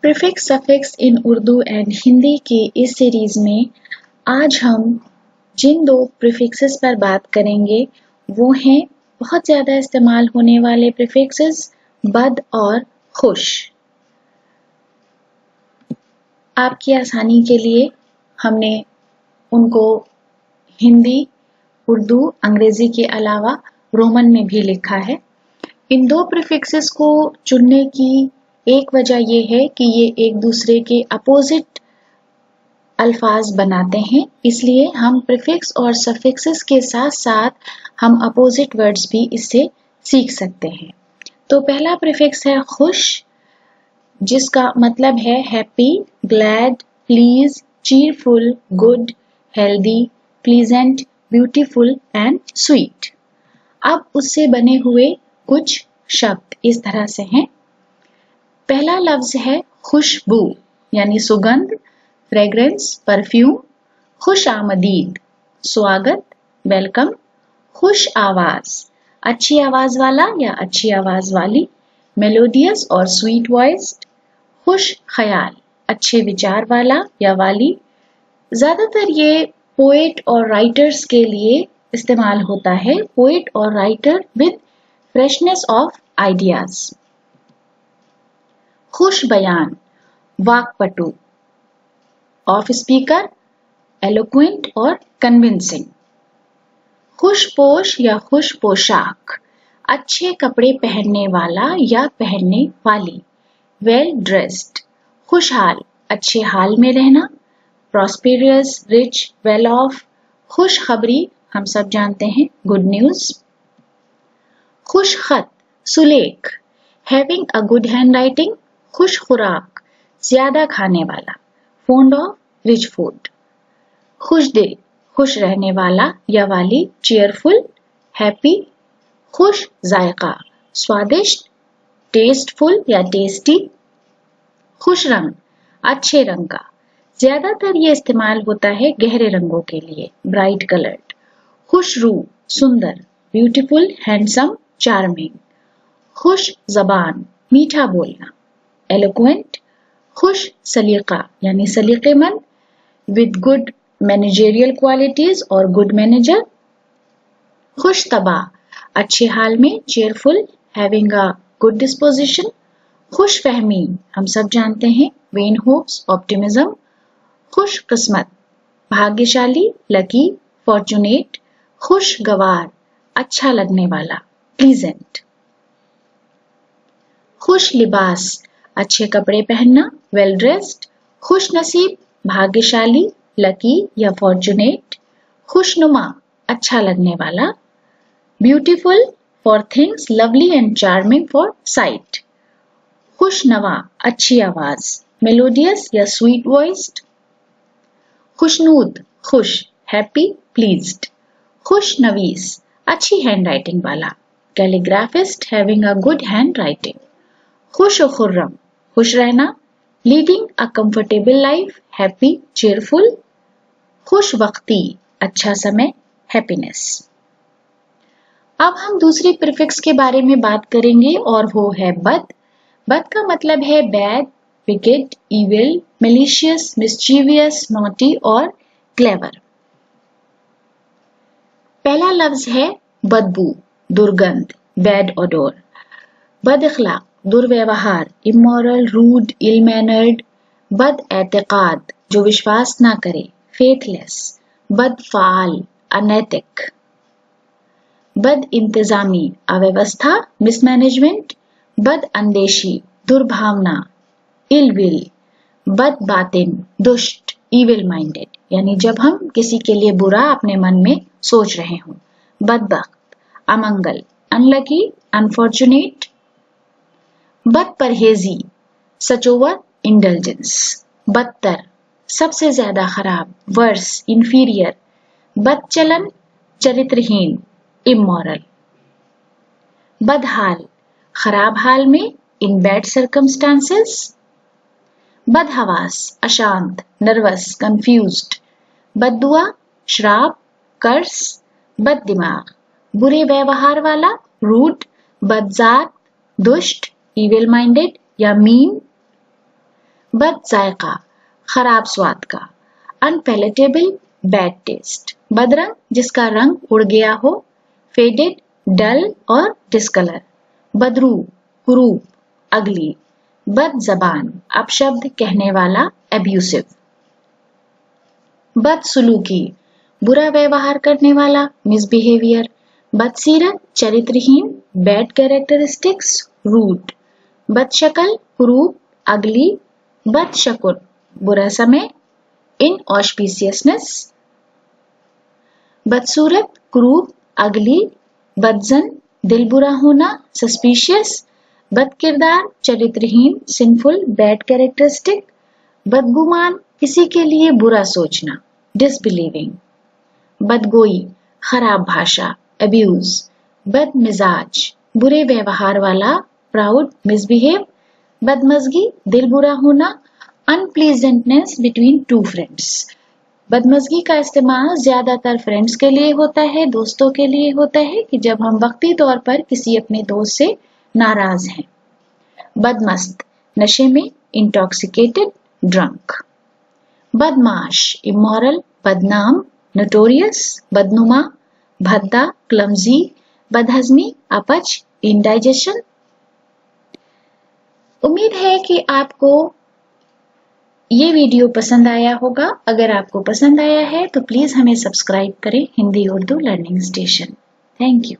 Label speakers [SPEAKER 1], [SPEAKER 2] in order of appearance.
[SPEAKER 1] Prefix suffix in Urdu and Hindi के इस series में आज हम जिन दो प्रीफिक्सेस पर बात करेंगे वो हैं बहुत ज़्यादा इस्तेमाल होने वाले प्रीफिक्सेस बद और खुश। आपकी आसानी के लिए हमने उनको हिंदी, उर्दू, अंग्रेजी के अलावा रोमन में भी लिखा है। इन दो प्रीफिक्सेस को चुनने की एक वजह ये है कि ये एक दूसरे के अपोजिट अल्फाज बनाते हैं, इसलिए हम प्रीफिक्स और सफिक्सेस के साथ साथ हम अपोजिट वर्ड्स भी इससे सीख सकते हैं। तो पहला प्रीफिक्स है खुश, जिसका मतलब है happy, glad, please, चीरफुल, good, healthy, pleasant, beautiful and sweet. अब उससे बने हुए कुछ शब्द इस तरह से हैं। पहला लफ्ज है खुशबू यानी सुगंध, फ्रेग्रेंस, परफ्यूम। खुश आमदीद, स्वागत, वेलकम। खुश आवाज, अच्छी आवाज वाला या अच्छी आवाज वाली, मेलोडियस और स्वीट वॉइस्ड। खुश ख्याल, अच्छे विचार वाला या वाली। ज्यादातर ये पोएट और राइटर्स के लिए इस्तेमाल होता है। पोएट और writer with freshness of ideas. खुश बयान, वाक्पटु, ऑफ स्पीकर, एलोक्वेंट और कन्विंसिंग। खुशपोश या खुश पोशाक, अच्छे कपड़े पहनने वाला या पहनने वाली, वेल ड्रेस्ड। खुशहाल, अच्छे हाल में रहना, प्रॉस्पेरियस, रिच, वेल ऑफ। खुश खबरी, हम सब जानते हैं, गुड न्यूज। खुश खत, सुलेख, having a good handwriting. खुश खुराक, ज्यादा खाने वाला, फॉन्ड ऑफ रिच फूड। खुश दिल, खुश रहने वाला या वाली, चीयरफुल, हैप्पी। खुश जायका, स्वादिष्ट, टेस्टफुल या टेस्टी। खुश रंग, अच्छे रंग का, ज्यादातर ये इस्तेमाल होता है गहरे रंगों के लिए, ब्राइट कलर्ड। खुश रूह, सुंदर, ब्यूटीफुल, हैंडसम, चार्मिंग। खुश जबान, मीठा बोलना, एलोक्वेंट। खुश सलीका यानी सलीकेमंद, विद गुड मैनेजरियल क्वालिटीज और गुड मैनेजर। खुश तबा, अच्छे हाल में, cheerful, having a good disposition. खुश फहमी, हम सब जानते हैं, वेन होप्स, ऑप्टिमिज्म। खुश किस्मत, भाग्यशाली, लकी, फॉर्चुनेट। खुशगवार, अच्छा लगने वाला, प्लीजेंट। खुश लिबास, अच्छे कपड़े पहनना, वेल ड्रेस्ड। खुश नसीब, भाग्यशाली, लकी या फॉर्चुनेट। खुशनुमा, अच्छा लगने वाला, beautiful, for things lovely and charming for sight. खुशनवा, अच्छी आवाज, मेलोडियस या स्वीट वॉइस्ड। खुशनूद, खुश, हैप्पी, प्लीज्ड। खुशनवीस, अच्छी हैंड राइटिंग वाला, calligraphist, having a good handwriting. खुश और खुर्रम, खुश रहना, leading a comfortable life, happy, cheerful. खुश वक्ती, अच्छा समय, हैप्पीनेस। अब हम दूसरी प्रीफिक्स के बारे में बात करेंगे और वो है बद। बद का मतलब है bad, wicked, evil, malicious, mischievous, naughty और क्लेवर। पहला लफ्ज है बदबू, दुर्गंध, बैड ओडोर। बद इखलाक, दुर्व्यवहार, इमोरल, रूड, इल मैनर्ड। बद एतकाद, जो विश्वास ना करे, फेथलेस। बदफाल, अनैतिक। बद इंतजामी, अव्यवस्था, मिसमैनेजमेंट। बद अंदेशी, दुर्भावना, इल विल। बद बातिन, दुष्ट, इविल माइंडेड, यानी जब हम किसी के लिए बुरा अपने मन में सोच रहे हों। बदबख्त, अमंगल, अनलकी, अनफॉर्चुनेट। बद परहेजी, सच ओवर इंडल्जेंस। बदतर, सबसे ज्यादा खराब, वर्स, इंफीरियर। बदचलन, चरित्रहीन, इमोरल। बदहाल, खराब हाल में, इन बैड सर्कमस्टांसेस। बदहवास, अशांत, नर्वस, कंफ्यूज्ड। बददुआ, श्राप, कर्स। बद दिमाग, बुरे व्यवहार वाला, रूड। बदजात, दुष्ट, इविल माइंडेड या मीन। बद जायका, खराब स्वाद का। अनपैलेटेबल, बैड टेस्ट, बदरंग, जिसका रंग उड़ गया हो। फेडेड, डल और डिस्कलर। बदरू, कुरूप, अगली। बद जबान, अपशब्द कहने वाला, एब्यूसिव। बदसलूकी, बुरा व्यवहार करने वाला, मिसबिहेवियर। बदसीरत, चरित्रहीन, बैड कैरेक्टरिस्टिक्स, रूड। बदशक्ल, कुरूप, अगली। बदशकुन, बुरा समय, इनऑस्पिशियसनेस। बदसूरत, कुरूप, अगली। बदजन, दिल बुरा होना, सस्पिशियस। बदकिरदार, चरित्रहीन, सिंफुल, बैड कैरेक्टरिस्टिक। बदगुमान, किसी के लिए बुरा सोचना, डिसबिलीविंग। बदगोई, खराब भाषा, अब्यूज। बदमिजाज, बुरे व्यवहार वाला, प्राउड, मिसबिहेव। बदमजगी, दिल बुरा होना, अनप्लीजेंटनेस बिटवीन टू फ्रेंड्स। बदमजगी का इस्तेमाल ज्यादातर फ्रेंड्स के लिए होता है, दोस्तों के लिए होता है कि जब हम वक्ती तौर पर किसी अपने दोस्त से नाराज हैं। बदमस्त, नशे में, इंटॉक्सिकेटेड, ड्रंक। बदमाश, इमोरल, बदनाम, नोटोरियस। बदनुमा, भद्दा, क्लमजी। बदहजमी, अपच, इंडाइजेशन। उम्मीद है कि आपको ये वीडियो पसंद आया होगा। अगर आपको पसंद आया है तो प्लीज हमें सब्सक्राइब करें, Hindi Urdu learning station. Thank you.